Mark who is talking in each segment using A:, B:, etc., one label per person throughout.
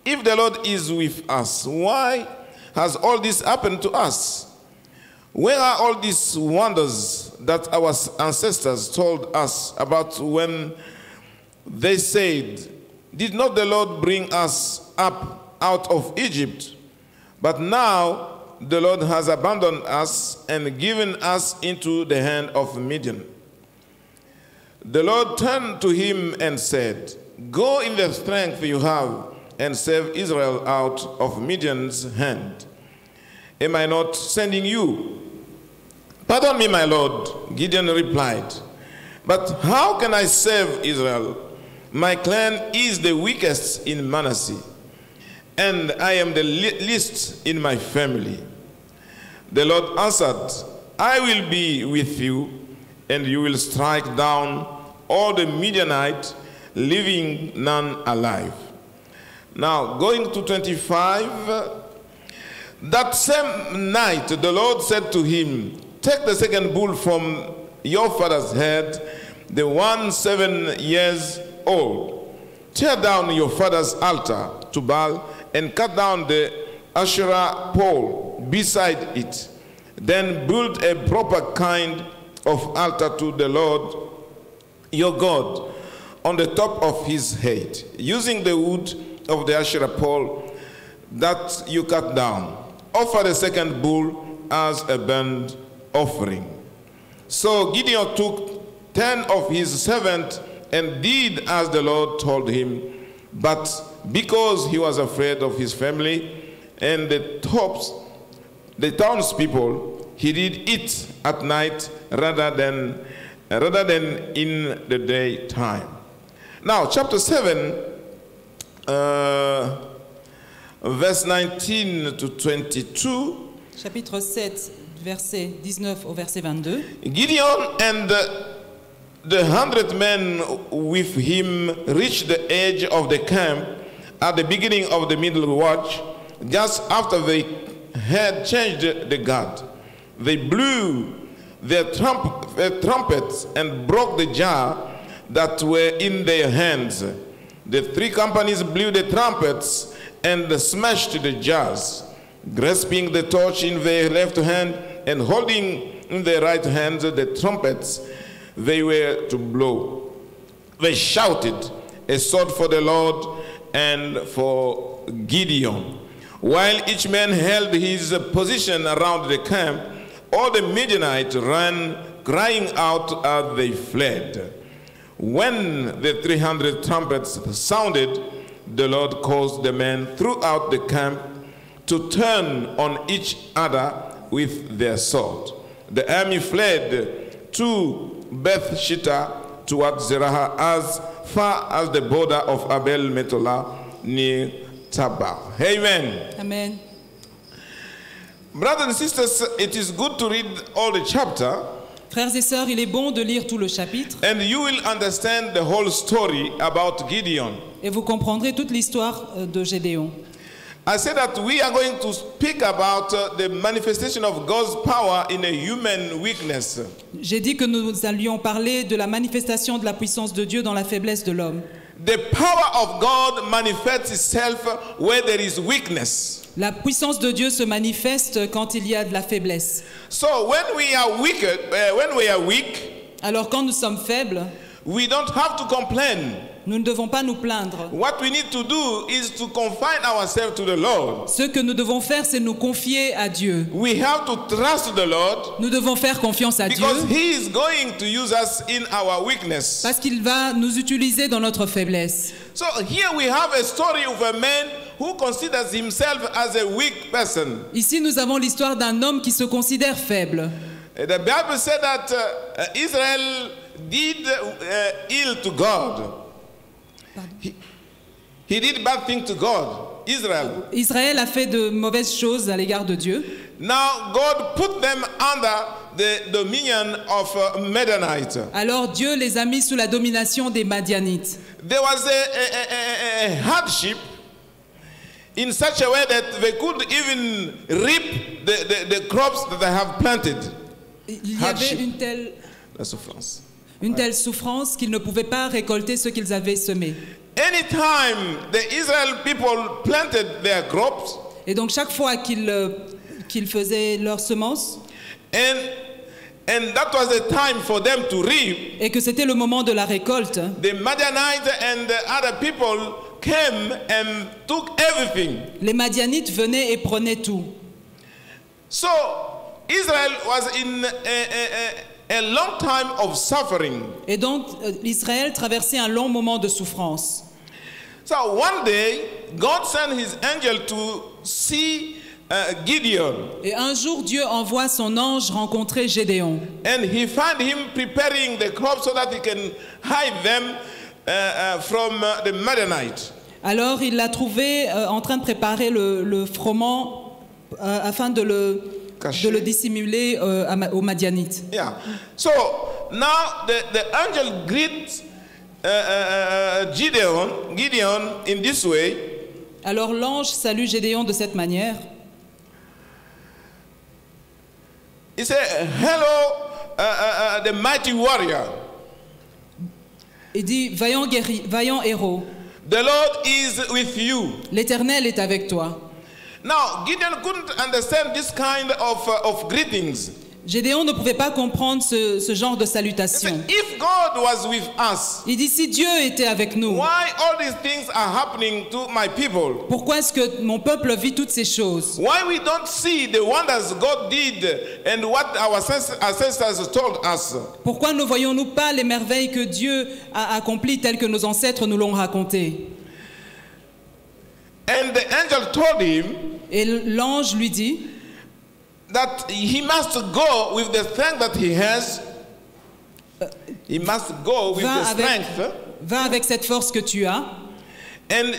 A: If the Lord is with us, why has all this happened to us? Where are all these wonders that our ancestors told us about when they said, did not the Lord bring us up out of Egypt? But now the Lord has abandoned us and given us into the hand of Midian. The Lord turned to him and said, go in the strength you have and save Israel out of Midian's hand. Am I not sending you? Pardon me, my Lord, Gideon replied. But how can I save Israel? My clan is the weakest in Manasseh, and I am the least in my family. The Lord answered, I will be with you, and you will strike down all the Midianites, leaving none alive. Now, going to 25, that same night the Lord said to him, take the second bull from your father's head, the one 7 years old. Tear down your father's altar to Baal and cut down the Asherah pole beside it. Then build a proper kind of altar to the Lord your God on the top of his head, using the wood of the Asherah pole that you cut down. Offer the second bull as a burnt offering. So Gideon took 10 of his servants and did as the Lord told him, but because he was afraid of his family and the townspeople, he did it at night rather than in the daytime. Now, chapter 7, verse 19 to 22.
B: Chapitre 7, verset 19 au verset 22.
A: Gideon and the 100 men with him reached the edge of the camp at the beginning of the middle watch, just after they had changed the guard. They blew their trumpets and broke the jar that were in their hands. The 3 companies blew the trumpets and smashed the jars, grasping the torch in their left hand and holding in their right hand the trumpets they were to blow. They shouted, a sword for the Lord and for Gideon. While each man held his position around the camp, all the Midianites ran, crying out as they fled. When the 300 trumpets sounded, the Lord caused the men throughout the camp to turn on each other with their sword. The army fled to Beth-shittah toward Zerah as far as the border of Abel-Meholah near Tabah. Amen.
B: Amen.
A: Brothers and sisters, it is good to read all the chapter.
B: Frères et sœurs, il est bon de lire tout le chapitre.
A: And you will understand the whole story about Gideon.
B: Et vous comprendrez toute l'histoire de Gédéon.
A: I said that we are going to speak about the manifestation of God's power in a human weakness.
B: J'ai dit que nous allions parler de la manifestation de la puissance de Dieu dans la faiblesse de l'homme.
A: The power of God manifests itself where there is weakness.
B: La puissance de Dieu se manifeste quand il y a de la faiblesse.
A: So when we are weak,
B: alors quand nous sommes faibles,
A: we don't have to complain.
B: Nous ne devons pas nous plaindre.
A: What we need to do is to confine ourselves to the Lord.
B: Ce que nous devons faire, c'est nous confier à Dieu.
A: We have to trust the Lord.
B: Nous devons faire confiance à Dieu.
A: Because He is going to use us in our weakness.
B: Parce qu'il va nous utiliser dans notre faiblesse.
A: So here we have a story of a man who considers himself as a weak person.
B: Ici, nous avons l'histoire d'un homme qui se considère faible.
A: The Bible said that Israel did ill to God. He did bad things to God.
B: Israël a fait de mauvaises choses à l'égard de Dieu.
A: Now God put them under the dominion of Midianites.
B: Alors Dieu les a mis sous la domination des Madianites.
A: There was a hardship in such a way that they could even reap the crops that they have planted.
B: Il y avait une telle...
A: La souffrance.
B: Une telle souffrance qu'ils ne pouvaient pas récolter ce qu'ils avaient semé.
A: Anytime the Israel people planted their crops,
B: Et donc chaque fois qu'ils faisaient leurs semences,
A: and that was the time for them to reap,
B: et que c'était le moment de la récolte,
A: the Midianites and the other people came and took everything.
B: les Madianites venaient et prenaient tout.
A: So Israel was in a long time of suffering.
B: Et donc Israël traversait un long moment de souffrance.
A: So one day, God sent his angel to see Gideon.
B: Et un jour, Dieu envoie son ange rencontrer Gédéon.
A: And he found him preparing the crops so that he can hide them from the Midianites.
B: Alors il l'a trouvé en train de préparer le froment afin de le dissimuler aux Madianites.
A: Yeah. So now the angel greets Gideon in this way.
B: Alors l'ange salue Gédéon de cette manière.
A: He said, "Hello, the mighty warrior.
B: Il dit, vaillant héros,
A: The Lord is with you."
B: l'Éternel est avec toi.
A: Now, Gideon couldn't understand this kind of greetings.
B: Gédéon ne pouvait pas comprendre ce genre de
A: He
B: salutation.
A: said, if God was with us,
B: Il dit, si Dieu était avec nous,
A: why all these things are happening to my people?
B: pourquoi est-ce que mon peuple vit toutes ces choses?
A: Why we don't see the wonders God did and what our ancestors told us?
B: Pourquoi ne voyons-nous pas les merveilles que Dieu a accomplies telles que nos ancêtres nous l'ont racontées?
A: And the angel told him
B: Et l'ange lui dit
A: that he must go with the strength that he has. He must go with the strength
B: va avec cette force que tu as
A: and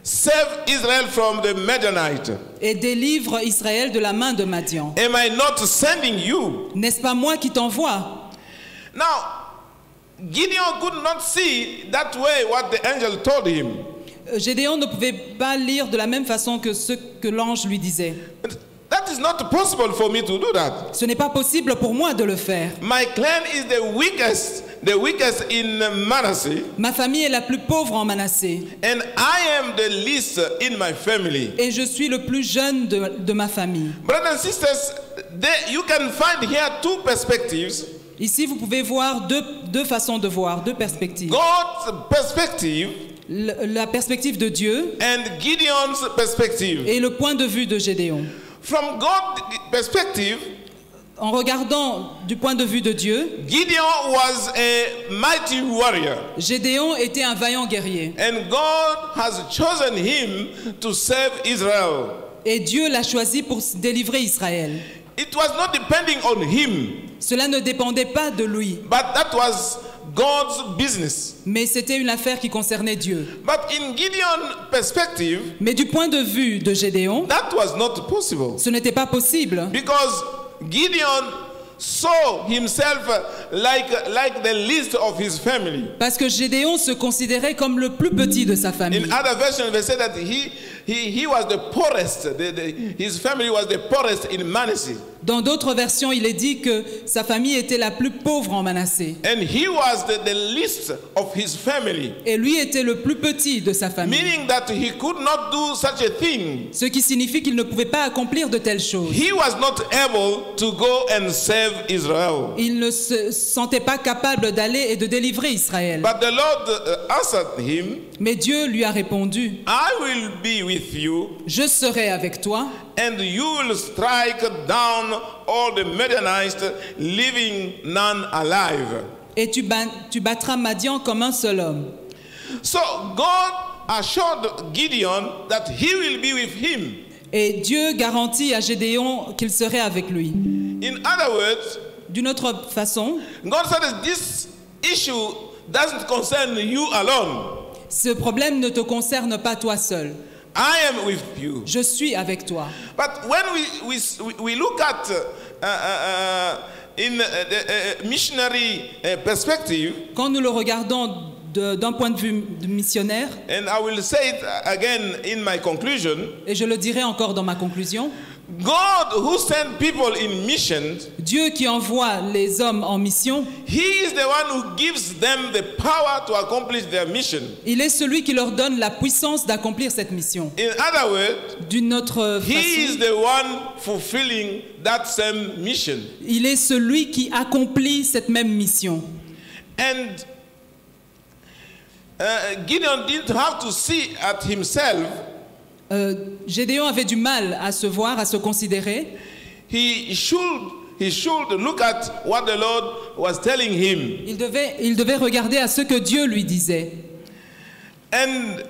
A: save Israel from the Midianites.
B: et délivre Israël de la main de Madian.
A: Am I not sending you?
B: N'est-ce pas moi qui t'envoie?
A: Now, Gideon could not see that way what the angel told him.
B: Gédéon ne pouvait pas lire de la même façon que ce que l'ange lui disait.
A: That is not possible for me to do that.
B: Ce n'est pas possible pour moi de le faire.
A: My clan is the weakest in Manasseh,
B: Ma famille est la plus pauvre en Manassé
A: and I am the least in my family.
B: et je suis le plus jeune de ma famille.
A: Brothers and sisters, you can find here two perspectives.
B: Ici, vous pouvez voir deux façons de voir, deux perspectives.
A: God's perspective
B: La perspective de Dieu
A: and Gideon's perspective.
B: et le point de vue de Gédéon.
A: From God's perspective,
B: En regardant du point de vue de Dieu,
A: Gideon was a mighty warrior,
B: Gédéon était un vaillant guerrier.
A: and God has chosen him to save Israel.
B: Et Dieu l'a choisi pour délivrer Israël.
A: It was not depending on him,
B: Cela ne dépendait pas de lui,
A: but that was God's business.
B: mais c'était une affaire qui concernait Dieu.
A: But in Gideon's perspective,
B: Mais du point de vue de Gédéon,
A: that was not possible,
B: ce n'était pas possible.
A: because Gideon saw himself like the least of his family.
B: Parce que Gédéon se considérait comme le plus petit de sa famille.
A: In other versions, they say that he was the poorest. His family was the poorest in Manasseh.
B: Dans d'autres versions, il est dit que sa famille était la plus pauvre en Manassé.
A: And he was the least of his family.
B: Et lui était le plus petit de sa famille.
A: Meaning that he could not do such a thing.
B: Ce qui signifie qu'il ne pouvait pas accomplir de telles choses.
A: He was not able to go and save Israel.
B: Il ne se sentait pas capable d'aller et de délivrer Israël.
A: But the Lord answered him,
B: Mais Dieu lui a répondu,
A: I will be with you,
B: je serai avec toi,
A: and you will strike down all the Midianites, leaving none alive.
B: et tu battras Madian comme un seul homme.
A: So God assured Gideon that he will be with him.
B: Et Dieu garantit à Gédéon qu'il serait avec lui.
A: In other words,
B: D'une autre façon,
A: God said that this issue doesn't concern you alone.
B: ce problème ne te concerne pas toi seul.
A: I am with you.
B: Je suis avec toi.
A: But when we look at in the missionary perspective,
B: Quand nous le regardons d'un point de vue de missionnaire,
A: and I will say it again in my conclusion,
B: et je le dirai encore dans ma conclusion,
A: God who sent people in mission,
B: Dieu qui envoie les hommes en mission,
A: He is the one who gives them the power to accomplish their mission.
B: il est celui qui leur donne la puissance d'accomplir cette mission.
A: In other words,
B: D'une autre
A: He is
B: façon,
A: the one fulfilling that same mission.
B: il est celui qui accomplit cette même mission.
A: And Gideon didn't have to see at himself.
B: Gédéon avait du mal à se voir, à se considérer.
A: He should look at what the Lord was telling him.
B: Il devait regarder à ce que Dieu lui disait.
A: And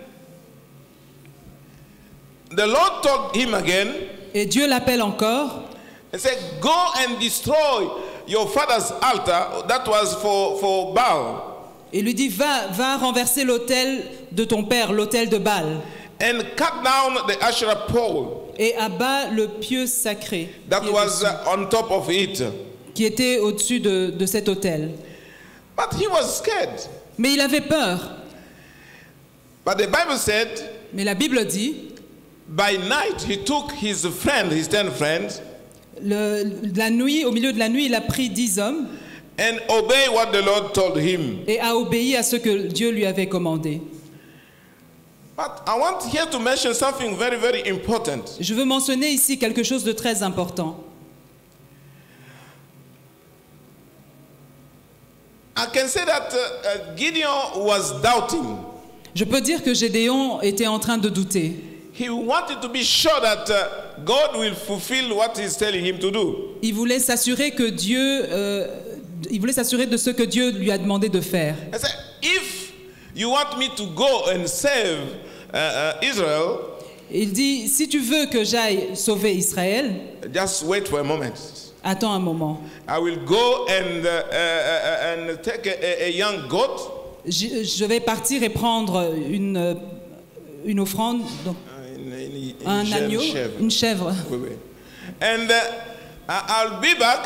A: the Lord told him again.
B: Et Dieu l'appelle encore.
A: He said, "Go and destroy your father's altar that was for Baal."
B: Il lui dit, va renverser l'autel de ton père, l'autel de Baal.
A: And cut down the Asherah pole
B: Et abat le pieu sacré
A: that was on top of it.
B: Qui était au-dessus de cet autel.
A: But he was scared.
B: Mais il avait peur.
A: But the Bible said,
B: mais la Bible dit,
A: by night he took his 10 friends,
B: la nuit, au milieu de la nuit, il a pris 10 hommes
A: and obeyed what the Lord told him.
B: Et a obéi à ce que Dieu lui avait commandé.
A: But I want here to mention something very, very important.
B: Je veux mentionner ici quelque chose de très important.
A: I can say that Gideon was doubting.
B: Je peux dire que Gédéon était en train de douter.
A: He wanted to be sure that God will fulfill what he's telling him to do.
B: Il voulait s'assurer que il voulait s'assurer de ce que Dieu lui a demandé de faire.
A: I said, if you want me to go and save Israel,
B: il dit, si tu veux que j'aille sauver Israël,
A: just wait for a moment.
B: Attends un moment.
A: I will go and take a young goat.
B: Je vais partir et prendre une offrande, donc, un agneau, une chèvre.
A: Oui, oui. And I'll be back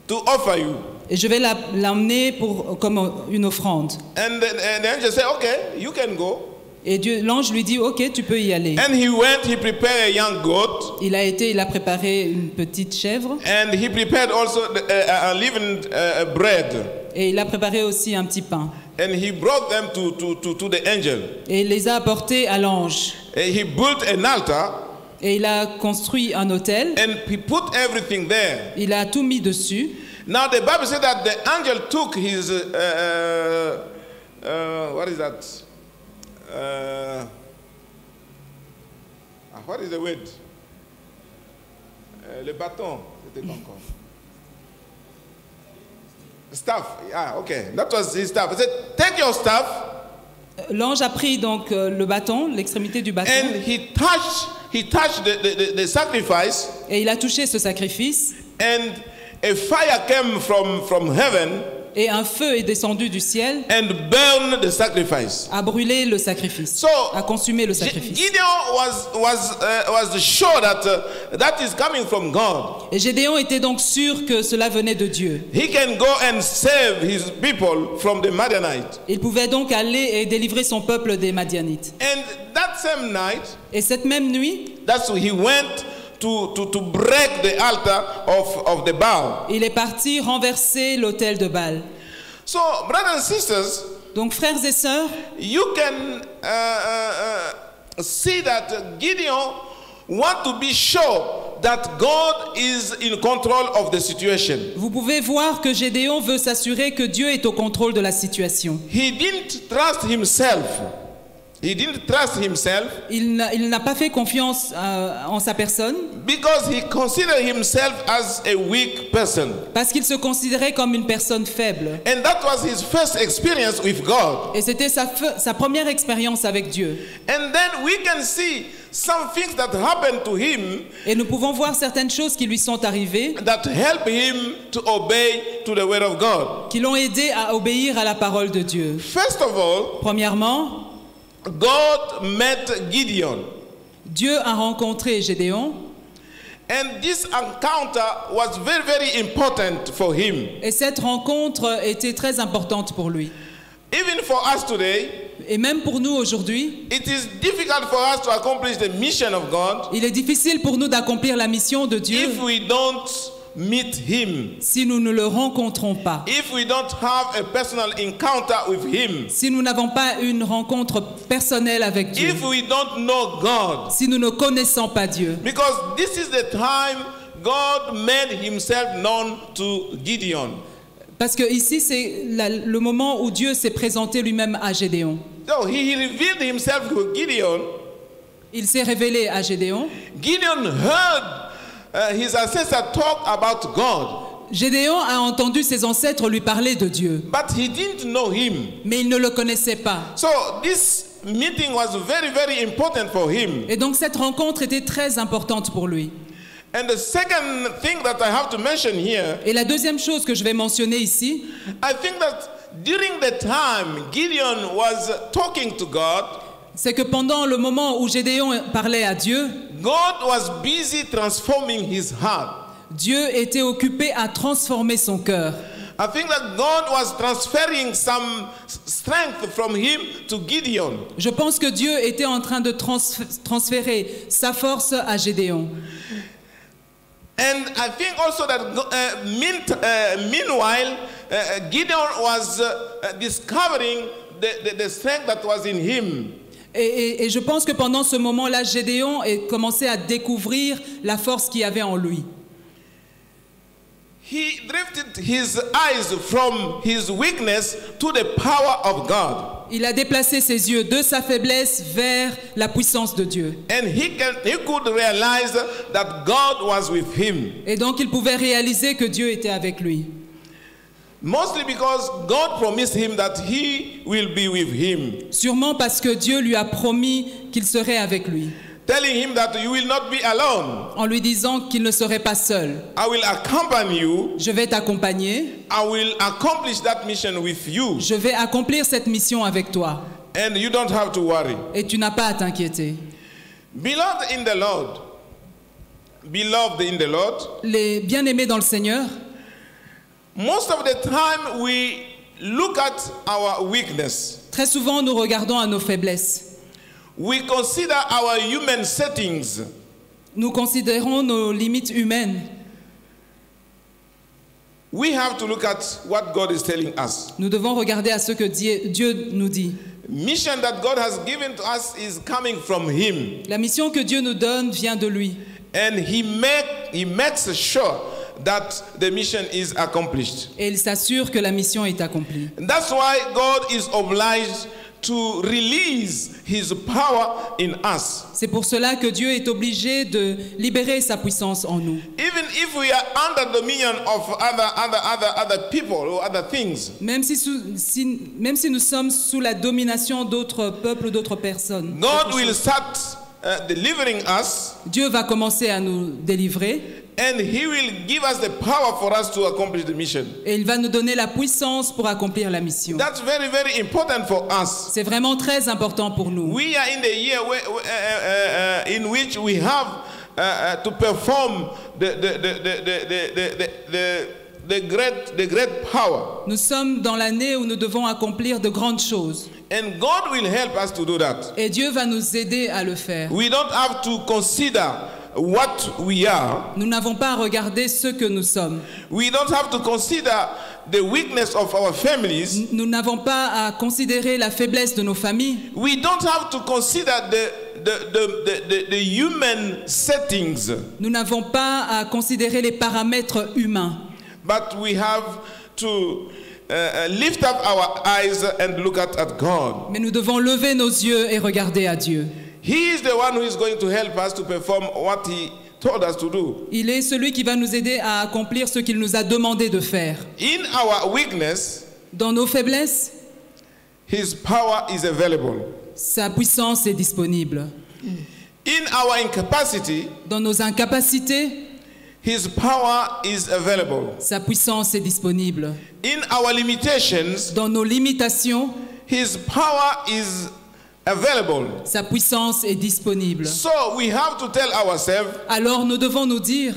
A: to offer you.
B: Et je vais l'emmener comme une offrande.
A: And the angel said, okay, you can go.
B: Et l'ange lui dit, ok, tu peux y aller.
A: And he went, he prepared a young goat.
B: Il a préparé une petite chèvre.
A: And he prepared also a leavened bread.
B: Et il a préparé aussi un petit pain.
A: And he brought them to the angel.
B: Et il les a apportés à l'ange.
A: And he built an altar.
B: Et il a construit un autel.
A: And he put everything there.
B: Il a tout mis dessus.
A: Now the Bible said that the angel took his what is that? What is the word? Le bâton, c'était quoi encore? Staff. Ah, okay. That was his staff. He said, take your staff.
B: L'ange a pris donc le bâton, l'extrémité du bâton.
A: And he touched the sacrifice.
B: Et il a touché ce sacrifice.
A: And a fire came from heaven.
B: Et un feu est descendu du ciel.
A: And burned the sacrifice.
B: A brûlé le sacrifice. A consumé le sacrifice.
A: Gideon was sure that is coming from God.
B: Et Gédéon était donc sûr que cela venait de Dieu.
A: He can go and save his people from the Midianites.
B: Il pouvait donc aller et délivrer son peuple des Madianites.
A: And that same night,
B: et cette même nuit,
A: that's when he went to break the altar of the Baal.
B: Il est parti renverser l'autel de Baal.
A: So, brothers and sisters,
B: donc frères et sœurs,
A: you can see that Gideon want to be sure that God is in control of the situation.
B: Vous pouvez voir que Gédéon veut s'assurer que Dieu est au contrôle de la situation.
A: He didn't trust himself. He didn't trust himself.
B: Il n'a pas fait confiance en sa personne.
A: Because he considered himself as a weak person.
B: Parce qu'il se considérait comme une personne faible.
A: And that was his first experience with God.
B: Et c'était sa première expérience avec Dieu.
A: And then we can see some things that happened to him.
B: Et nous pouvons voir certaines choses qui lui sont arrivées.
A: That help him to obey to the word of God.
B: Qui l'ont aidé à obéir à la parole de Dieu.
A: First of all,
B: premièrement,
A: God met Gideon.
B: Dieu a rencontré Gédéon.
A: And this encounter was very, very important for him.
B: Et cette rencontre était très importante pour lui.
A: Even for us today,
B: Et même pour nous aujourd'hui,
A: it is difficult for us to accomplish the mission of God
B: il est difficile pour nous d'accomplir la mission de Dieu
A: if we don't meet Him,
B: si nous ne le rencontrons pas,
A: if we don't have a personal encounter with Him,
B: si nous n'avons pas une rencontre personnelle avec Dieu,
A: if we don't know God.
B: si nous ne connaissons pas Dieu.
A: Because this is the time God made Himself known to Gideon.
B: Parce que ici, c'est le moment où Dieu s'est présenté lui-même à Gédéon.
A: So He revealed Himself to Gideon.
B: Il s'est révélé à Gédéon.
A: Gideon heard his ancestor talk about God.
B: Gédéon a entendu ses ancêtres lui parler de Dieu,
A: But he didn't know Him.
B: mais il ne le connaissait pas.
A: So this meeting was very, very important for him.
B: Et donc cette rencontre était très importante pour lui.
A: And the second thing that I have to mention here,
B: Et la deuxième chose que je vais mentionner ici,
A: I think that during the time Gideon was talking to God,
B: c'est que pendant le moment où Gédéon parlait à Dieu,
A: God was busy transforming his heart.
B: Dieu était occupé à transformer son cœur.
A: I think that God was transferring some strength from him to Gideon.
B: Je pense que Dieu était en train de transférer sa force à Gédéon.
A: And I think also that meanwhile, Gideon was discovering the strength that was in him.
B: Et je pense que pendant ce moment-là, Gédéon a commencé à découvrir la force qu'il y avait en lui.
A: He drifted his eyes from his weakness to the power of God.
B: Il a déplacé ses yeux de sa faiblesse vers la puissance de Dieu.
A: And he could realize that God was with him.
B: Et donc il pouvait réaliser que Dieu était avec lui.
A: Mostly because God promised him that he will be with him.
B: Sûrement parce que Dieu lui a promis qu'il serait avec lui.
A: Telling him that you will not be alone.
B: En lui disant qu'il ne serait pas seul.
A: I will accompany you.
B: Je vais t'accompagner.
A: I will accomplish that mission with you.
B: Je vais accomplir cette mission avec toi.
A: And you don't have to worry.
B: Et tu n'as pas à t'inquiéter.
A: Beloved in the Lord. Beloved in the Lord.
B: Les bien-aimés dans le Seigneur.
A: Most of the time we look at our weakness.
B: Très souvent nous regardons à nos faiblesses.
A: We consider our human settings.
B: Nous considérons nos limites humaines.
A: We have to look at what God is telling us.
B: Nous devons regarder à ce que Dieu nous dit.
A: Mission that God has given to us is coming from Him.
B: La mission que Dieu nous donne vient de lui.
A: And He makes sure that the mission is accomplished.
B: Et il s'assure que la mission est accomplie.
A: And that's why God is obliged to release His power in us.
B: C'est pour cela que Dieu est obligé de libérer sa puissance en nous.
A: Even if we are under dominion of other people or other things.
B: Même si nous sommes sous la domination d'autres peuples ou d'autres personnes.
A: God will start delivering us.
B: Dieu va commencer à nous délivrer.
A: And He will give us the power for us to accomplish the mission.
B: Et il va nous donner la puissance pour accomplir la mission.
A: That's very, very important for us.
B: C'est vraiment très important pour nous.
A: We are in the year in which we have to perform the great power.
B: Nous sommes dans l'année où nous devons accomplir de grandes choses.
A: And God will help us to do that.
B: Et Dieu va nous aider à le faire.
A: We don't have to consider what we are.
B: Nous n'avons pas à regarder ce que nous sommes.
A: We don't have to consider the weakness of our families.
B: Nous n'avons pas à considérer la faiblesse de nos familles.
A: We don't have to consider the human settings.
B: Nous n'avons pas à considérer les paramètres humains.
A: But we have to lift up our eyes and look at God.
B: Mais nous devons lever nos yeux et regarder à Dieu.
A: He is the one who is going to help us to perform what He told us to do.
B: Il est celui qui va nous aider à accomplir ce qu'il nous a demandé de faire.
A: In our weakness,
B: dans nos faiblesses,
A: His power is available.
B: Sa puissance est disponible.
A: In our incapacity,
B: dans nos incapacités,
A: His power is available.
B: Sa puissance est disponible.
A: In our limitations,
B: dans nos limitations,
A: His power is available.
B: Sa puissance est disponible.
A: So we have to tell ourselves,
B: alors nous devons nous dire,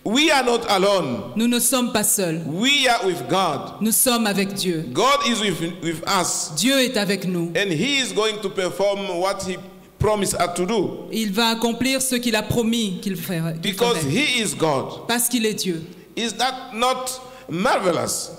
A: We are not alone.
B: Nous ne sommes pas seuls.
A: We are with God.
B: Nous sommes avec Dieu.
A: God is with us.
B: Dieu est avec nous.
A: And He is going to perform what He promised us to do.
B: Il va accomplir ce qu'il a promis qu'il ferait.
A: Because He is God.
B: Parce qu'il est Dieu.
A: Is that not marvelous?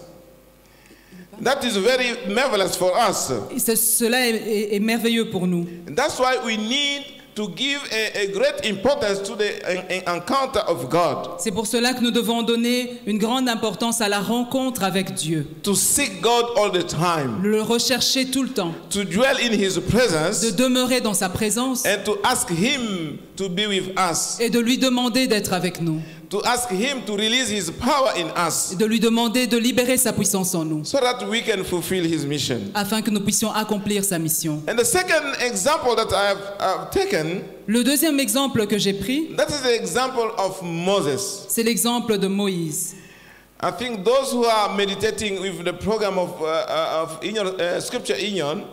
A: That is very marvelous for us.
B: Cela est merveilleux pour nous.
A: That's why we need to give a great importance to the encounter of God.
B: C'est pour cela que nous devons donner une grande importance à la rencontre avec Dieu.
A: To seek God all the time.
B: Le rechercher tout le temps.
A: To dwell in His presence.
B: De demeurer dans sa présence.
A: And to ask Him to be with us.
B: Et de lui demander d'être avec nous.
A: To ask Him to release His power in us.
B: De lui demander de libérer sa puissance en nous.
A: So that we can fulfill His mission.
B: Afin que nous puissions accomplir sa mission.
A: And the second example that I have taken.
B: Le deuxième exemple que j'ai pris.
A: That is the example of Moses.
B: C'est l'exemple de Moïse.
A: I think those who are meditating with the program of Scripture Union.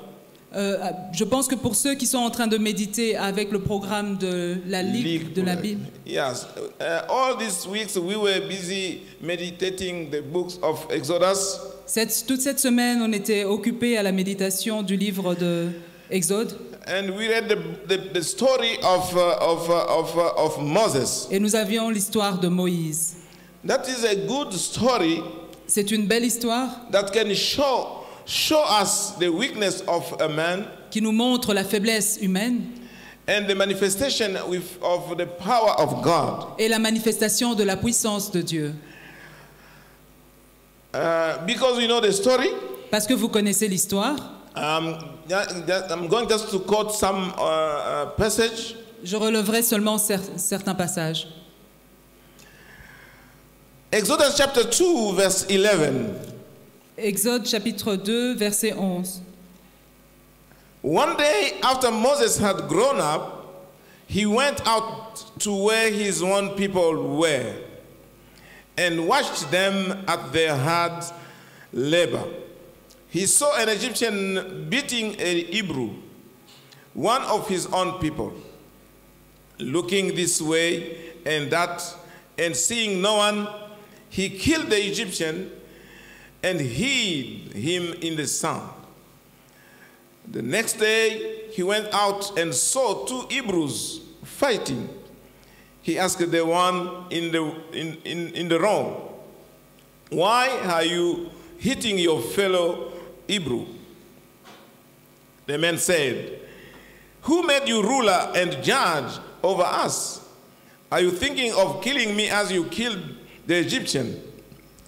B: Je pense que pour ceux qui sont en train de méditer avec le programme de la Ligue de la Bible.
A: Yes, all these weeks we were busy meditating the books of Exodus.
B: Toute cette semaine, on était occupés à la méditation du livre de Exode.
A: And we read the story of Moses.
B: Et nous avions l'histoire de Moïse.
A: That is a good story.
B: C'est une belle histoire.
A: That can show us the weakness of a man,
B: qui nous montre la faiblesse humaine,
A: and the manifestation of the power of God,
B: et la manifestation de la puissance de Dieu.
A: Because we know the story.
B: Parce que vous connaissez l'histoire.
A: I'm going just to quote some passage.
B: Je releverai seulement certains passages.
A: Exodus chapter 2 verse 11.
B: Exode chapitre 2 verset 11.
A: One day after Moses had grown up, he went out to where his own people were and watched them at their hard labor. He saw an Egyptian beating a Hebrew, one of his own people. Looking this way and that and seeing no one, he killed the Egyptian and hid him in the sand. The next day, he went out and saw two Hebrews fighting. He asked the one in the wrong, "Why are you hitting your fellow Hebrew?" The man said, "Who made you ruler and judge over us? Are you thinking of killing me as you killed the Egyptian?"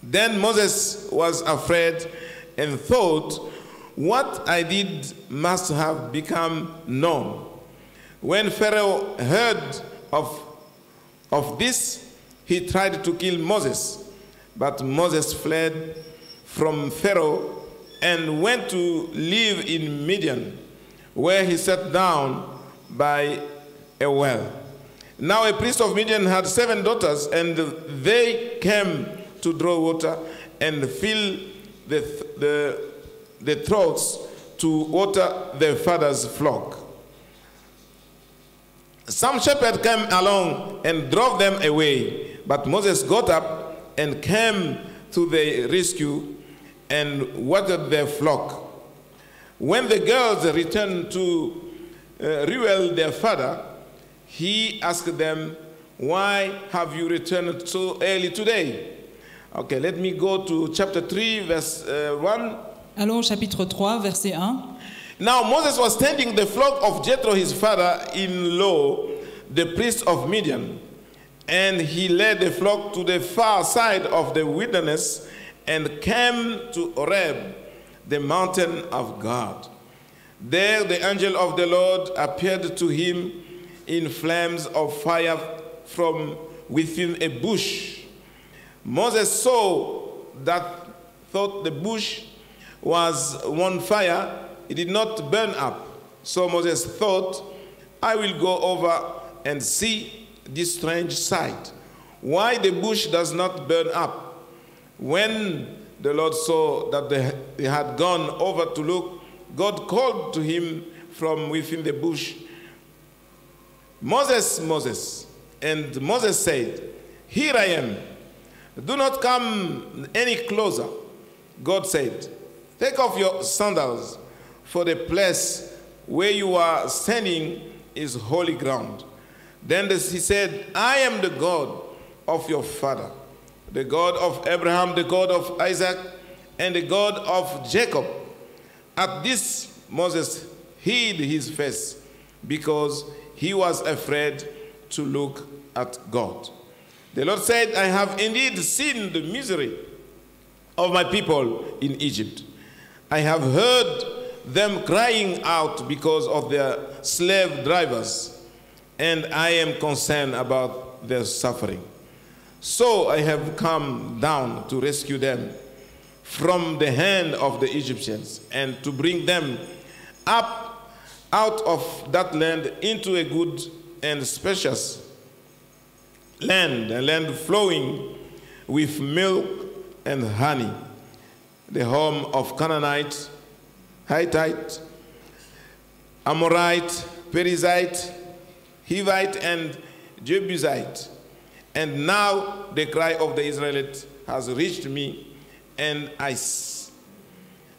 A: Then Moses was afraid and thought, "What I did must have become known." When Pharaoh heard of this, he tried to kill Moses. But Moses fled from Pharaoh and went to live in Midian, where he sat down by a well. Now a priest of Midian had 7 daughters, and they came to draw water and fill the troughs to water their father's flock. Some shepherd came along and drove them away, but Moses got up and came to their rescue and watered their flock. When the girls returned to Reuel, their father, he asked them, "Why have you returned so early today?" Okay, let me go to chapter 3, verse 1.
B: Allons au chapitre 3, verset 1.
A: Now Moses was tending the flock of Jethro, his father-in-law, the priest of Midian. And he led the flock to the far side of the wilderness and came to Horeb, the mountain of God. There the angel of the Lord appeared to him in flames of fire from within a bush. Moses saw that, thought the bush was on fire. It did not burn up. So Moses thought, "I will go over and see this strange sight, why the bush does not burn up." When the Lord saw that they had gone over to look, God called to him from within the bush, "Moses, Moses." And Moses said, Here I am. Do not come any closer, God said. Take off your sandals, for the place where you are standing is holy ground. Then he said, I am the God of your father, the God of Abraham, the God of Isaac, and the God of Jacob. At this, Moses hid his face because he was afraid to look at God. The Lord said, I have indeed seen the misery of my people in Egypt. I have heard them crying out because of their slave drivers, and I am concerned about their suffering. So I have come down to rescue them from the hand of the Egyptians and to bring them up out of that land into a good and spacious land, a land flowing with milk and honey, the home of Canaanite, Hittite, Amorite, Perizzite, Hivite, and Jebusite. And now the cry of the Israelites has reached me, and I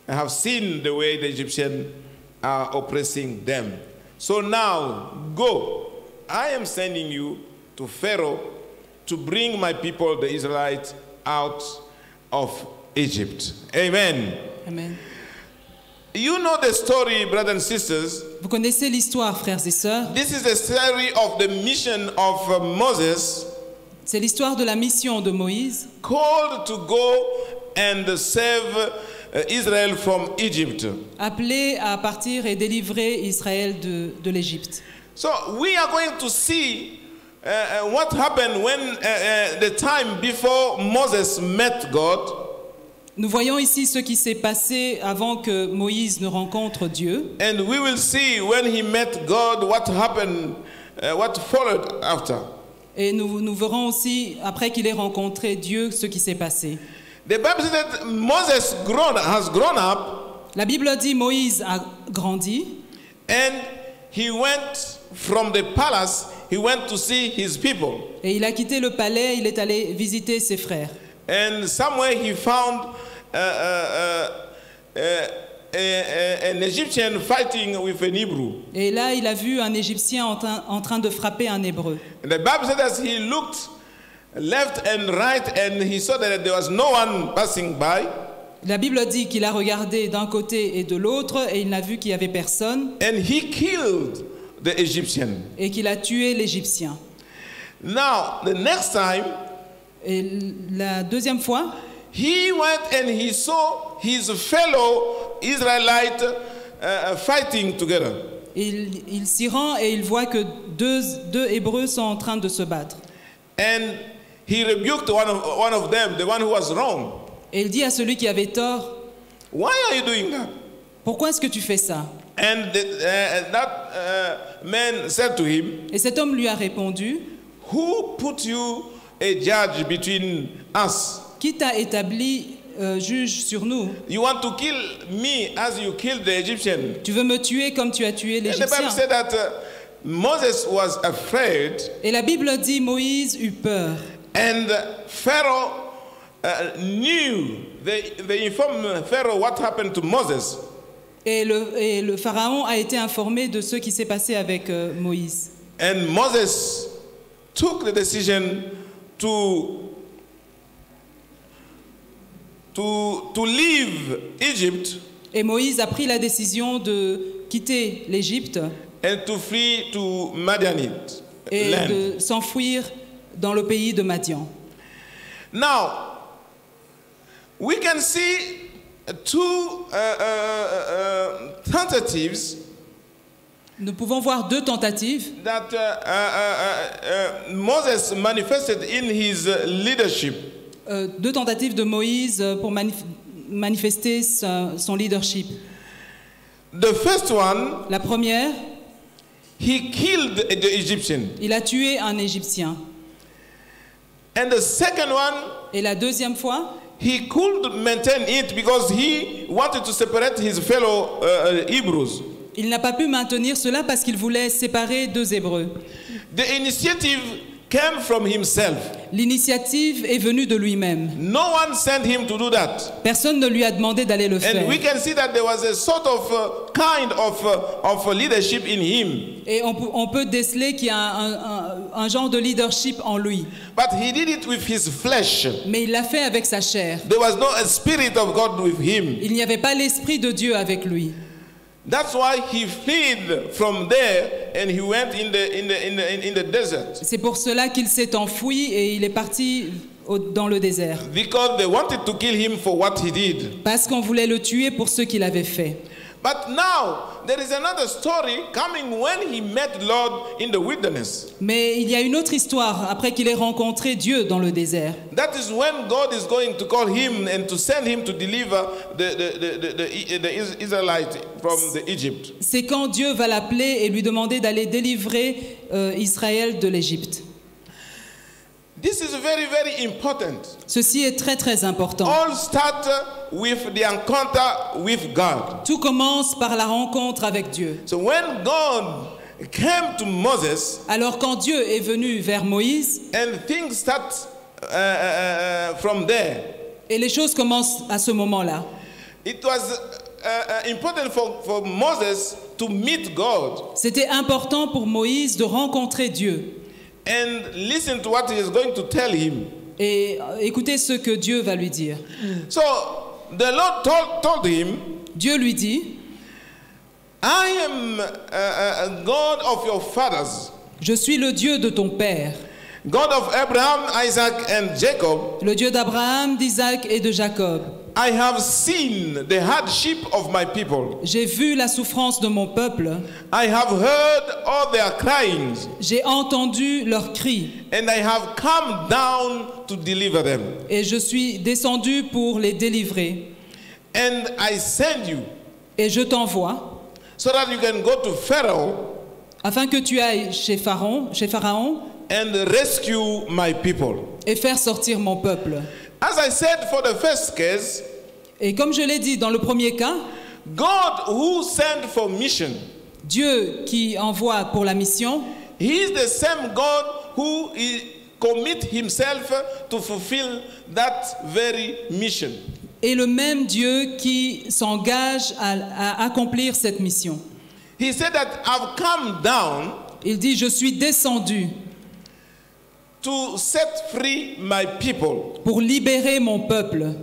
A: have seen the way the Egyptians are oppressing them. So now, go. I am sending you to Pharaoh to bring my people, the Israelites, out of Egypt. Amen.
B: Amen.
A: You know the story, brothers and sisters.
B: Vous connaissez l'histoire, frères et sœurs.
A: This is the story of the mission of Moses.
B: C'est l'histoire de la mission de Moïse,
A: called to go and save Israel from Egypt.
B: appelé à partir et délivrer Israël de l'Égypte.
A: So we are going to see what happened when the time before Moses met God.
B: Nous voyons ici ce qui s'est passé avant que Moïse ne rencontre Dieu.
A: And we will see when he met God what happened, what followed after.
B: Et nous verrons aussi, après qu'il ait rencontré Dieu, ce qui s'est passé.
A: The Bible says that Moses has grown up.
B: La Bible dit Moïse a grandi.
A: And he went from the palace, he went to see his people.
B: Et il a quitté le palais, il est allé visiter ses frères.
A: And somewhere he found an Egyptian fighting with an Hebrew.
B: Et là, il a vu un Égyptien en train de frapper un Hébreu.
A: And the Bible says that he looked left and right and he saw that there was no one passing by.
B: La Bible dit qu'il a regardé d'un côté et de l'autre et il n'a vu qu'il n'y avait personne.
A: And he killed the Egyptian.
B: Et qu'il a tué l'Égyptien.
A: Now, the next time,
B: et la deuxième fois,
A: he went and he saw his fellow Israelite fighting together.
B: Il s'y rend et il voit que deux Hébreux sont en train de se battre.
A: And he rebuked one of them, the one who was wrong.
B: Et il dit à celui qui avait tort,
A: Why are you doing that?
B: Pourquoi est-ce que tu fais ça?
A: And that man said to him,
B: Et cet homme lui a répondu,
A: Who put you a judge between us?
B: Qui t'a établi juge sur nous?
A: You want to kill me as you killed the Egyptian.
B: Tu veux me tuer comme tu as tué
A: And the Bible
B: l'Égyptien.
A: said that Moses was afraid.
B: Et la Bible dit Moïse eut peur.
A: And Pharaoh knew, they informed Pharaoh what happened to Moses.
B: Et le pharaon a été informé de ce qui s'est passé avec Moïse.
A: And Moses took the decision to leave Egypt.
B: Et Moïse a pris la décision de quitter l'Égypte
A: And to flee to Madianite
B: et
A: land.
B: de s'enfuir dans le pays de Madian.
A: Now, we can see two tentatives
B: Nous pouvons voir deux tentatives
A: that Moses manifested in his leadership.
B: deux tentatives de Moïse pour manifester son leadership.
A: The first one,
B: La première,
A: he killed the Egyptian.
B: il a tué un Égyptien.
A: And the second one,
B: Et la deuxième fois,
A: he could maintain it because he wanted to separate his fellow Hebrews.
B: il n'a pas pu maintenir cela parce qu'il voulait séparer deux Hébreux.
A: The initiative came from himself.
B: L'initiative est venue de lui-même.
A: No one sent him to do that.
B: Personne ne lui a demandé d'aller le faire.
A: And we can see that there was a sort of kind of leadership in him.
B: Et on peut déceler qu'il y a un genre de leadership en lui.
A: But he did it with his flesh.
B: Mais il l'a fait avec sa chair.
A: There was no spirit of God with him.
B: Il n'y avait pas l'esprit de Dieu avec lui.
A: That's why he fled from there and he went in the desert.
B: C'est pour cela qu'il s'est enfoui et il est parti dans le désert.
A: Because they wanted to kill him for what he did.
B: Parce qu'on voulait le tuer pour ce qu'il avait fait.
A: But now there is another story coming when he met Lord in the wilderness.
B: Mais il y a une autre histoire après qu'il ait rencontré Dieu dans le désert.
A: That is when God is going to call him and to send him to deliver the Israelites from the Egypt.
B: C'est quand Dieu va l'appeler et lui demander d'aller délivrer Israël de l'Égypte.
A: This is very, very important.
B: Ceci est très très important.
A: All start with the encounter with God.
B: Tout commence par la rencontre avec Dieu.
A: So when God came to Moses,
B: alors quand Dieu est venu vers Moïse,
A: and things start from there.
B: Et les choses commencent à ce moment-là.
A: It was important for Moses to meet God.
B: C'était important pour Moïse de rencontrer Dieu.
A: And listen to what he is going to tell him.
B: Et écoutez ce que Dieu va lui dire.
A: So the Lord told him,
B: Dieu lui dit,
A: I am a God of your fathers.
B: Je suis le Dieu de ton père.
A: God of Abraham, Isaac and Jacob.
B: Le Dieu d'Abraham, d'Isaac et de Jacob.
A: I have seen the hardship of my people.
B: J'ai vu la souffrance de mon peuple.
A: I have heard all their cryings.
B: J'ai entendu leurs cris.
A: And I have come down to deliver them.
B: Et je suis descendu pour les délivrer.
A: And I send you.
B: Et je t'envoie.
A: So that you can go to Pharaoh.
B: Afin que tu ailles chez Pharaon.
A: And rescue my people.
B: Et faire sortir mon peuple.
A: As I said for the first case,
B: et comme je l'ai dit dans le premier cas,
A: God who sent for mission,
B: Dieu qui envoie pour la mission,
A: He is the same God who commit himself to fulfill that very mission.
B: est le même Dieu qui s'engage à accomplir cette mission.
A: He said that I've come down.
B: Il dit, je suis descendu
A: to set free my people.
B: Pour libérer mon peuple.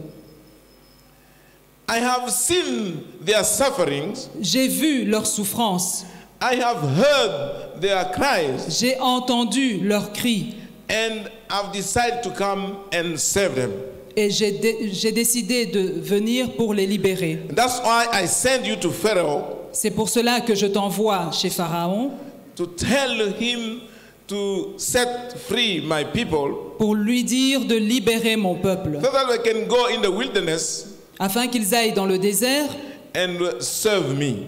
A: I have seen their sufferings.
B: J'ai vu leurs souffrances.
A: I have heard their cries.
B: J'ai entendu leurs cris.
A: And I've decided to come and save them.
B: Et j'ai décidé de venir pour les libérer.
A: That's why I send you to Pharaoh.
B: C'est pour cela que je t'envoie chez Pharaon.
A: To tell him to set free my people.
B: Pour lui dire de libérer mon peuple.
A: So that we can go in the wilderness.
B: Afin qu'ils aillent dans le désert.
A: And serve me.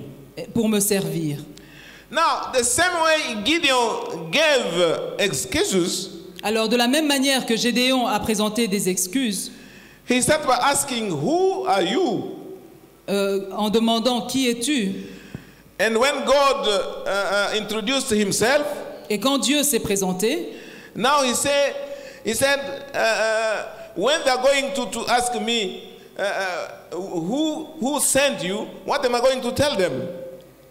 B: Pour me servir.
A: Now, the same way Gideon gave excuses.
B: Alors, de la même manière que Gédéon a présenté des excuses.
A: He started by asking, "Who are you?"
B: En demandant qui es-tu.
A: And when God introduced himself,
B: et quand Dieu s'est présenté,
A: now he said, when they are going to ask me, who sent you? What am I going to tell them?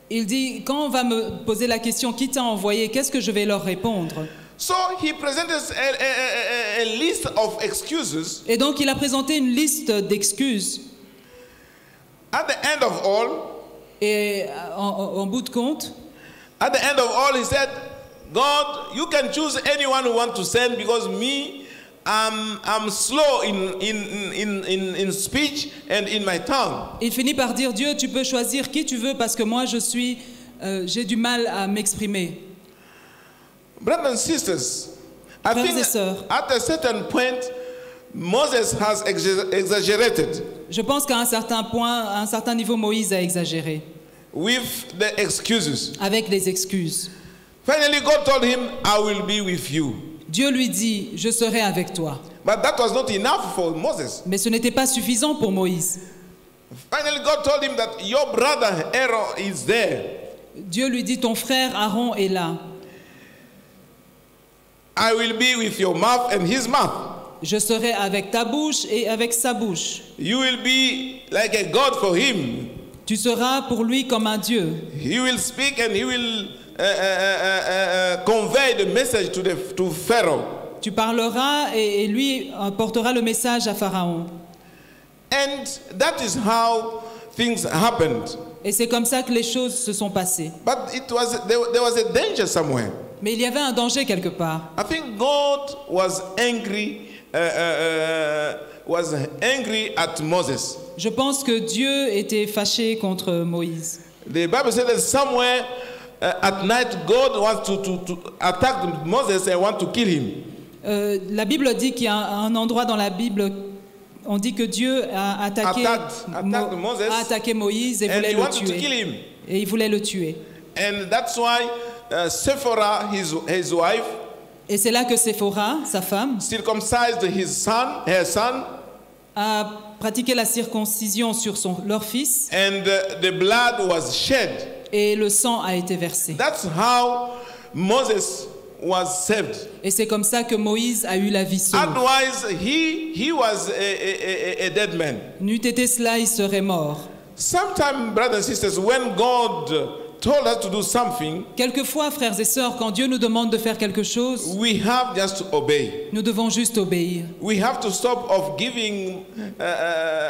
B: Il dit, quand on va me poser la question, qui t'a envoyé, qu'est-ce que je vais leur répondre?
A: So he presented a list of excuses.
B: Et donc il a présenté une liste d'excuses.
A: At the end of all,
B: et en bout de compte,
A: at the end of all, he said, God, you can choose anyone who want to send because me, I'm slow in speech and in my tongue.
B: Il finit par dire, Dieu, tu peux choisir qui tu veux parce que moi j'ai du mal à m'exprimer.
A: Brothers and sisters, I think at a certain point, Moses has exaggerated.
B: Je pense qu'à un certain point, à un certain niveau, Moïse a exagéré.
A: With the excuses.
B: Avec les excuses.
A: Finally, God told him, I will be with you.
B: Dieu lui dit, je serai avec toi.
A: But that was not enough for Moses.
B: Mais ce n'était pas suffisant pour Moïse.
A: Finally, God told him that your brother Aaron is there.
B: Dieu lui dit, ton frère Aaron est là.
A: I will be with your mouth and his mouth.
B: Je serai avec ta bouche et avec sa bouche.
A: You will be like a God for him.
B: Tu seras pour lui comme un Dieu.
A: He will speak and he will convey the message to Pharaoh.
B: Tu parleras et lui portera le message à Pharaon.
A: And that is how things happened.
B: Et c'est comme ça que les choses se sont passées.
A: But there was a danger somewhere.
B: Mais il y avait un danger quelque part.
A: I think God was angry at Moses.
B: Je pense que Dieu était fâché contre Moïse.
A: The Bible says that somewhere at night God wants to attack Moses and want to kill him.
B: La Bible dit qu'il y a un endroit dans la Bible, on dit que Dieu a attaqué Moïse et voulait le tuer. Et il voulait le tuer.
A: And that's why Sephora, his wife,
B: et c'est là que Séphora, sa femme,
A: circumcised her son,
B: a pratiqué la circoncision sur leur fils.
A: And the blood was shed.
B: Et le sang a été versé.
A: That's how Moses was saved.
B: Et c'est comme ça que Moïse a eu la vie sauve.
A: Otherwise, he was a dead man.
B: N'eût été cela, il serait mort.
A: Sometimes, brothers and sisters, when God told us to do something,
B: quelquefois, frères et sœurs, quand Dieu nous demande de faire quelque chose,
A: we have just to obey.
B: Nous devons juste obéir.
A: We have to stop of giving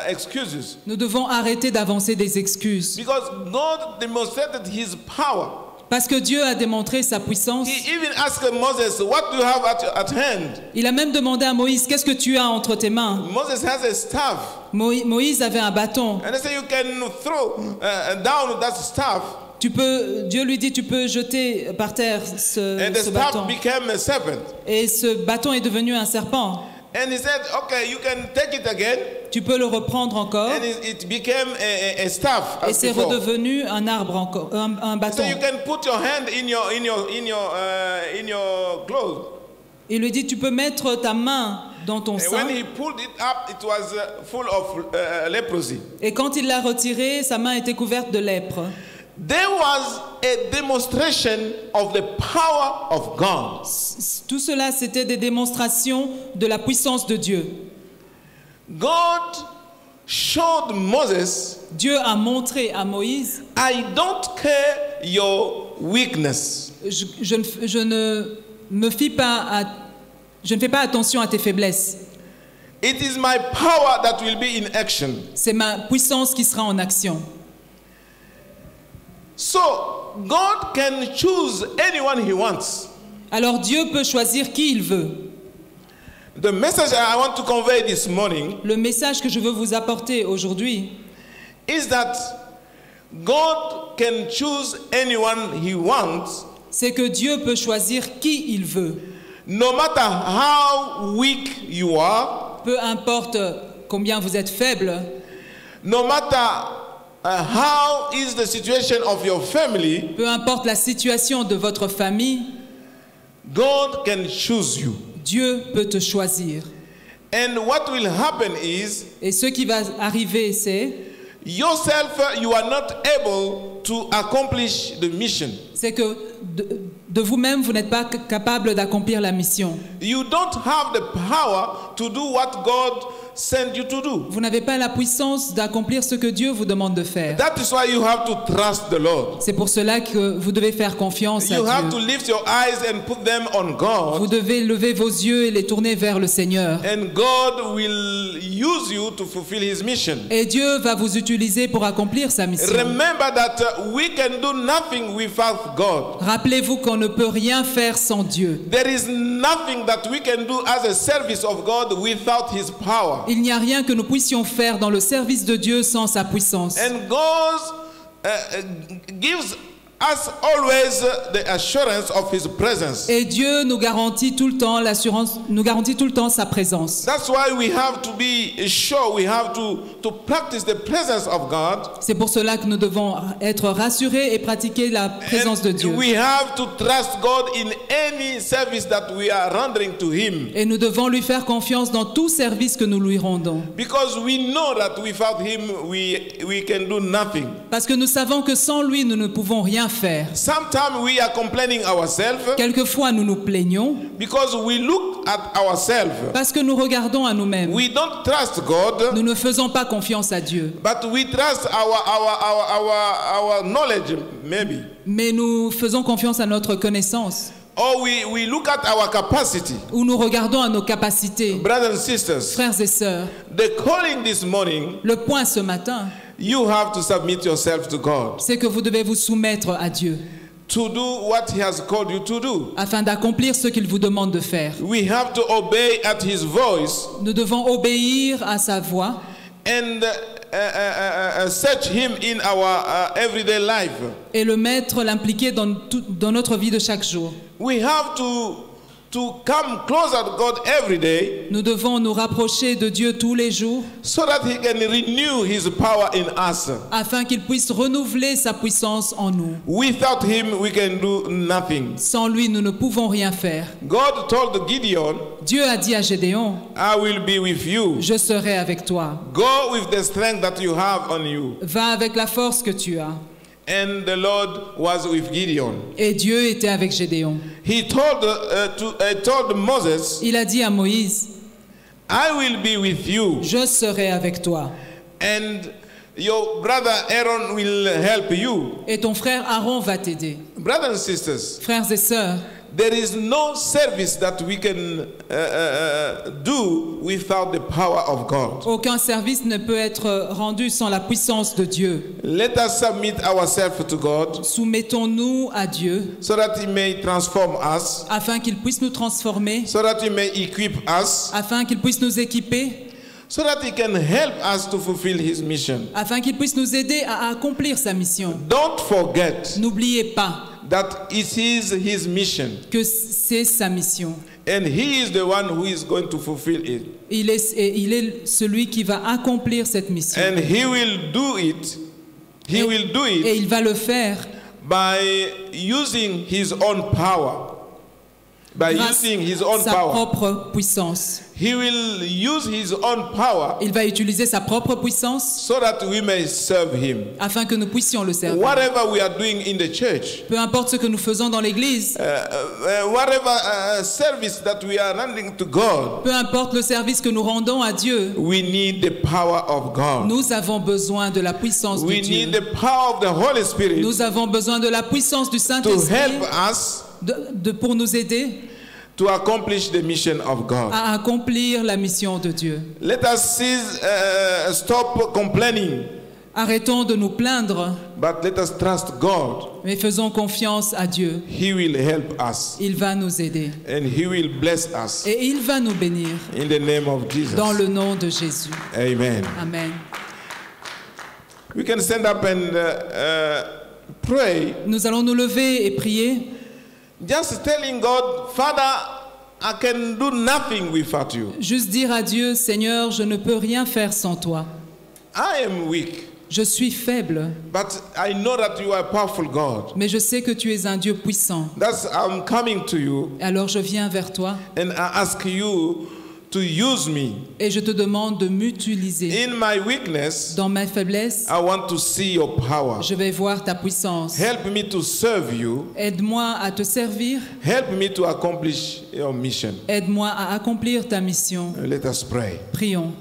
A: excuses.
B: Nous devons arrêter d'avancer des excuses.
A: Because God demonstrated His power.
B: Parce que Dieu a démontré sa puissance.
A: He even asked Moses, "What do you have at hand?"
B: Il a même demandé à Moïse, qu'est-ce que tu as entre tes mains?
A: Moses has a staff.
B: Moïse avait un bâton.
A: And they say you can throw down that staff.
B: Dieu lui dit, tu peux jeter par terre ce bâton.
A: Became a serpent.
B: Et ce bâton est devenu un serpent.
A: And he said, "Okay, you can take it again."
B: Tu peux le reprendre encore.
A: And it became a staff.
B: Et c'est redevenu un arbre encore, un bâton.
A: So you can put your hand in your clothes.
B: Il lui dit, tu peux mettre ta main dans ton sein.
A: When he pulled it up, it was full of leprosy.
B: Et quand il l'a retiré, sa main était couverte de lèpre.
A: There was a demonstration of the power of God.
B: Tout cela, c'était des démonstrations de la puissance de Dieu.
A: God showed Moses,
B: Dieu a montré à Moïse,
A: I don't care your weakness.
B: Je ne fais pas attention à tes faiblesses.
A: It is my power that will be in action.
B: C'est ma puissance qui sera en action.
A: So, God can choose anyone he wants.
B: Alors Dieu peut choisir qui il veut.
A: The message I want to convey this morning,
B: le message que je veux vous apporter aujourd'hui,
A: is that God can choose anyone he wants.
B: C'est que Dieu peut choisir qui il veut.
A: No matter how weak you are,
B: peu importe combien vous êtes faible,
A: no matter how is the situation of your family,
B: peu importe la situation de votre famille,
A: God can choose you.
B: Dieu peut te choisir.
A: And what will happen is,
B: et ce qui va arriver, c'est,
A: yourself, you are not able to accomplish the mission.
B: C'est que de vous-même, vous n'êtes pas capable d'accomplir la mission.
A: You don't have the power to do what God sent you to do.
B: Vous n'avez pas la puissance d'accomplir ce que Dieu vous demande de faire.
A: That is why you have to trust the Lord.
B: C'est pour cela que vous devez faire confiance à Dieu.
A: You have to lift your eyes and put them on God.
B: Vous devez lever vos yeux et les tourner vers le Seigneur.
A: And God will use you to fulfill His mission.
B: Et Dieu va vous utiliser pour accomplir sa mission.
A: Remember that we can do nothing without God.
B: Rappelez-vous qu'on ne peut rien faire sans Dieu.
A: There is nothing that we can do as a service of God without His power.
B: Il n'y a rien que nous puissions faire dans le service de Dieu sans sa puissance.
A: And God gives us always the assurance of His presence.
B: Et Dieu nous garantit tout le temps l'assurance, nous garantit tout le temps sa présence.
A: That's why we have to be sure, we have to practice the presence of God.
B: C'est pour cela que nous devons être rassurés et pratiquer la présence de Dieu.
A: We have to trust God in any service that we are rendering to Him.
B: Et nous devons lui faire confiance dans tout service que nous lui rendons.
A: Because we know that without Him we can do nothing.
B: Parce que nous savons que sans lui nous ne pouvons rien rien faire.
A: Sometimes we are complaining ourselves
B: Quelquefois, nous nous plaignons
A: because we look at ourselves.
B: parce que nous regardons à nous-mêmes.
A: We don't trust God,
B: Nous ne faisons pas confiance à Dieu.
A: but we trust our knowledge, maybe.
B: Mais nous faisons confiance à notre connaissance.
A: Or we look at our capacity.
B: Ou nous regardons à nos capacités.
A: Brothers and sisters,
B: Frères et sœurs,
A: the calling this morning,
B: le point ce matin,
A: you have to submit yourself to God
B: c'est que vous devez vous soumettre à Dieu
A: to do what He has called you to do.
B: afin d'accomplir ce qu'il vous demande de faire.
A: We have to obey at His voice
B: Nous devons obéir à sa voix
A: and search Him in our everyday life.
B: et le mettre, l'impliquer dans notre vie de chaque jour.
A: We have to come closer to God every day
B: Nous devons nous rapprocher de Dieu tous les jours
A: so that He can renew His power in us.
B: afin qu'il puisse renouveler sa puissance en nous.
A: Without Him, we can do nothing.
B: Sans lui, nous ne pouvons rien faire.
A: God told Gideon,
B: Dieu a dit à Gédéon,
A: I will be with you.
B: je serai avec toi.
A: Go with the strength that you have on you.
B: Va avec la force que tu as.
A: And the Lord was with Gideon.
B: Et Dieu était avec Gédéon.
A: He told Moses,
B: Il a dit à Moïse,
A: I will be with you.
B: je serai avec toi.
A: And your brother Aaron will help you.
B: Et ton frère Aaron va t'aider.
A: Brothers and sisters,
B: Frères et sœurs,
A: there is no service that we can do without the power of God.
B: aucun service ne peut être rendu sans la puissance de Dieu.
A: Let us submit ourselves to God
B: Soumettons-nous à Dieu
A: so that He may transform us,
B: afin qu'il puisse nous transformer,
A: so that He may equip us,
B: afin qu'il puisse nous équiper,
A: so that He can help us to fulfill His mission.
B: afin qu'il puisse nous aider à accomplir sa mission.
A: Don't forget
B: N'oubliez pas
A: that it is His mission,
B: que c'est sa mission.
A: and He is the one who is going to fulfill it.
B: Il est celui qui va accomplir cette mission.
A: And He will do it. He will do
B: Et
A: it
B: il va le faire
A: by using His own power. By
B: grâce
A: using His own
B: sa
A: power.
B: propre puissance.
A: He will use His own power
B: Il va utiliser sa propre puissance
A: so that we may serve Him.
B: afin que nous puissions le servir.
A: Whatever we are doing in the church,
B: Peu importe ce que nous faisons dans l'église,
A: whatever service that we are rendering to God,
B: peu importe le service que nous rendons à Dieu,
A: we need the power of God.
B: nous avons besoin de la puissance de
A: We
B: Dieu.
A: need the power of the Holy Spirit
B: Nous avons besoin de la puissance du
A: to
B: Saint-Esprit
A: help us
B: pour nous aider
A: to accomplish the mission of God.
B: à accomplir la mission de Dieu.
A: Let us stop complaining,
B: Arrêtons de nous plaindre,
A: but let us trust God.
B: mais faisons confiance à Dieu.
A: He will help us
B: Il va nous aider
A: and He will bless us
B: et il va nous bénir
A: in the name of Jesus.
B: dans le nom de Jésus.
A: Amen.
B: Amen.
A: We can stand up and pray,
B: Nous allons nous lever et prier,
A: just telling God, Father, I can do nothing without you.
B: juste dire à Dieu, Seigneur, je ne peux rien faire sans toi.
A: I am weak,
B: Je suis faible,
A: but I know that you are a powerful God.
B: mais je sais que tu es un Dieu puissant.
A: That's I'm coming to you
B: Alors je viens vers toi
A: and I ask you to use me.
B: et je te demande de m'utiliser.
A: In my weakness,
B: Dans ma faiblesse,
A: I want to see your power.
B: je vais voir ta puissance.
A: Help me to serve you.
B: Aide-moi à te servir,
A: Help me to accomplish your mission.
B: aide-moi à accomplir ta mission.
A: Let us pray.
B: Prions.